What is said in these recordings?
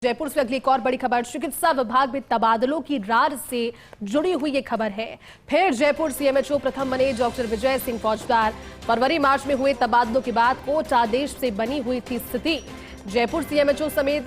जयपुर से अगली एक और बड़ी खबर। चिकित्सा विभाग में तबादलों की रार से जुड़ी हुई ये खबर है। फिर जयपुर सीएमएचओ प्रथम बने डॉक्टर विजय सिंह फौजदार। फरवरी मार्च में हुए तबादलों के बाद कोर्ट आदेश से बनी हुई थी स्थिति। जयपुर सीएमएचओ समेत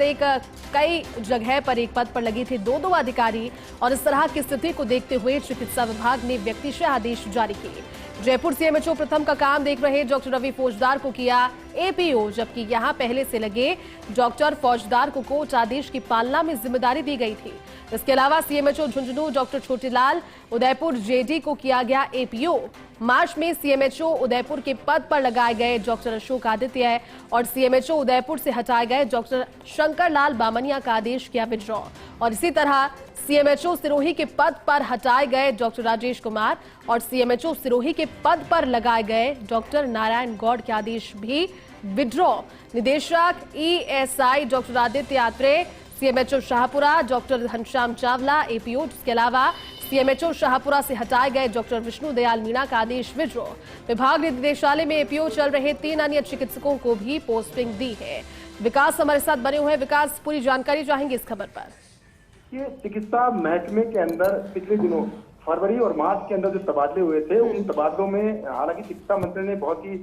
कई जगह पर एक पद पर लगे थे दो अधिकारी और इस तरह की स्थिति को देखते हुए चिकित्सा विभाग ने व्यक्तिशः आदेश जारी किए। जयपुर सीएमएचओ प्रथम का काम देख रहे डॉक्टर रवि फौजदार को किया एपीओ, जबकि यहां पहले से लगे डॉक्टर फौजदार को कोर्ट आदेश की पालना में जिम्मेदारी दी गई थी। इसके अलावा CMHO Jhunjhunu doctor Chhotelal Udaipur JD को किया गया एपीओ। मार्च में सीएमएचओ उदयपुर के पद पर लगाए गए डॉक्टर अशोक आदित्य और सीएमएचओ उदयपुर से हटाए गए डॉक्टर शंकर लाल बामनिया का आदेश किया विड्रॉ। और इसी तरह सीएमएचओ सिरोही के पद पर हटाए गए डॉक्टर राजेश कुमार और सीएमएचओ सिरोही के पद पर लगाए गए डॉक्टर नारायण गौड़ के आदेश भी विड्रॉ। निदेशक ESI doctor Aditya Atre, CMHO Shahpura doctor Ghanshyam Chawla APO. इसके अलावा सीएमएचओ शाहपुरा से हटाए गए डॉक्टर विष्णु दयाल मीणा का आदेश विड्रॉ। विभाग ने निदेशालय में एपीओ चल रहे 3 अन्य चिकित्सकों को भी पोस्टिंग दी है। विकास हमारे साथ बने हुए हैं। विकास, पूरी जानकारी चाहेंगे इस खबर पर। ये चिकित्सा महकमे के अंदर पिछले दिनों फरवरी और मार्च के अंदर जो तबादले हुए थे, उन तबादलों में हालांकि चिकित्सा मंत्री ने बहुत ही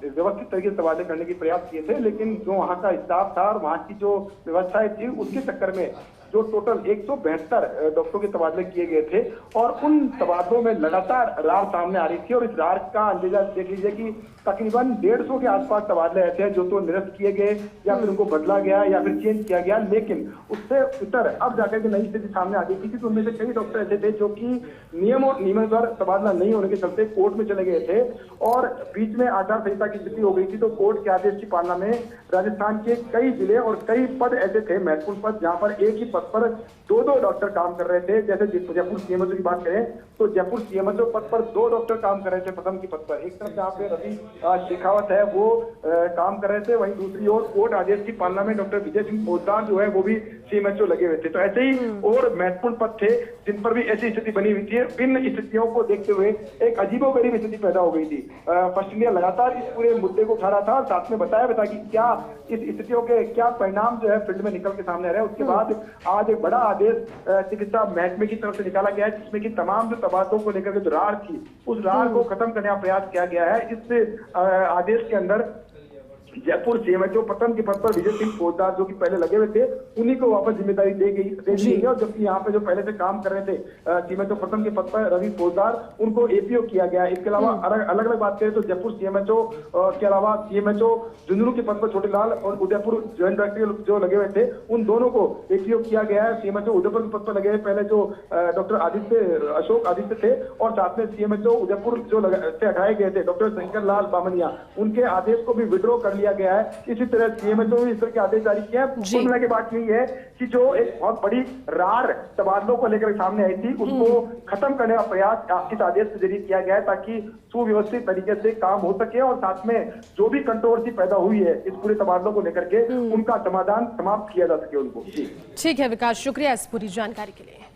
व्यवस्थित तरीके से तबादले करने के प्रयास किए थे, लेकिन जो वहां का स्टाफ था और वहां की जो व्यवस्थाएं थी, उसके चक्कर में जो टोटल 172 डॉक्टरों के तबादले किए गए थे और उन तबादलों में लगातार रार सामने आ रही थी। और इस रार का अंदाजा देख लीजिए कि तकरीबन 150 के आसपास तबादले ऐसे हैं जो तो निरस्त किए गए या फिर उनको बदला गया या फिर चेंज किया गया। लेकिन उससे इतर अब जाकर के नई स्थिति सामने आ गई थी कि उनमें से कई डॉक्टर ऐसे थे जो कि नियमानुसार तबादला नहीं होने के चलते कोर्ट में चले गए थे और बीच में आचार संहिता की स्थिति हो गई थी। तो कोर्ट के आदेश की पालना में राजस्थान के कई जिले और कई पद ऐसे थे, महत्वपूर्ण पद, जहां पर एक ही पद पर दो डॉक्टर काम कर रहे थे। जैसे जयपुर सीएमएचओ की बात करें तो जयपुर सीएमएचओ पद पर 2 डॉक्टर काम कर रहे थे प्रथम की पद पर। एक तरफ जहाँ पे रवि शेखावत है वो काम कर रहे थे, वहीं दूसरी ओर कोर्ट आदेश की पालना में डॉक्टर विजय सिंह फौजदार जो है वो भी सीएमएचओ लगे हुए थे। तो ऐसे ही और महत्वपूर्ण पद थे जिन पर भी ऐसी स्थिति बनी हुई थी। इन स्थितियों को देखते हुए एक अजीबोगरीब स्थिति पैदा हो गई थी। फर्स्ट इंडिया लगातार इस पूरे मुद्दे को उठा रहा था, साथ में बताया था कि क्या इस स्थितियों के क्या परिणाम जो है फील्ड में निकल के सामने आ रहे हैं। उसके बाद आज एक बड़ा आदेश चिकित्सा महकमे की तरफ से निकाला गया है, जिसमें कि तमाम जो तबादलों को लेकर के जो रार थी, उस रार को खत्म करने का प्रयास किया गया है। इस आदेश के अंदर जयपुर सीएमएचओ प्रथम के पद पर विजय सिंह फौजदार जो कि पहले लगे हुए थे, उन्हीं को वापस जिम्मेदारी दे दी गई है। और जबकि यहाँ पे जो पहले से काम कर रहे थे सीएमएचओ प्रथम के पद पर रवि फौजदार, उनको एपीओ किया गया है। इसके अलावा अलग अलग बात करें तो जयपुर सीएमएचओ के अलावा सीएमएचओ झुंझुनू के पद पर छोटेलाल और उदयपुर ज्वाइंट डायरेक्टर जो लगे हुए थे, उन दोनों को एपीओ किया गया है। सीएमएचओ उदयपुर के पद पर लगे हुए पहले जो डॉक्टर अशोक आदित्य थे और साथ में सीएमएचओ उदयपुर जो से हटाए गए थे डॉक्टर शंकर लाल बामनिया, उनके आदेश को भी विड्रॉ कर लिया गया है। इसी तरह सीएमएचओ ने इस तरह के आदेश जारी किए हैं। कुल मिला के बात यही है कि जो एक बहुत बड़ी रार तबादलों को लेकर सामने आई थी, उसको खत्म करने का प्रयास इस आदेश के जरिए किया गया है, ताकि सुव्यवस्थित तरीके से काम हो सके और साथ में जो भी कंट्रोवर्सी पैदा हुई है इस पूरे तबादलों को लेकर के, उनका समाधान समाप्त किया जा सके उनको। ठीक है विकास, शुक्रिया इस पूरी जानकारी के लिए।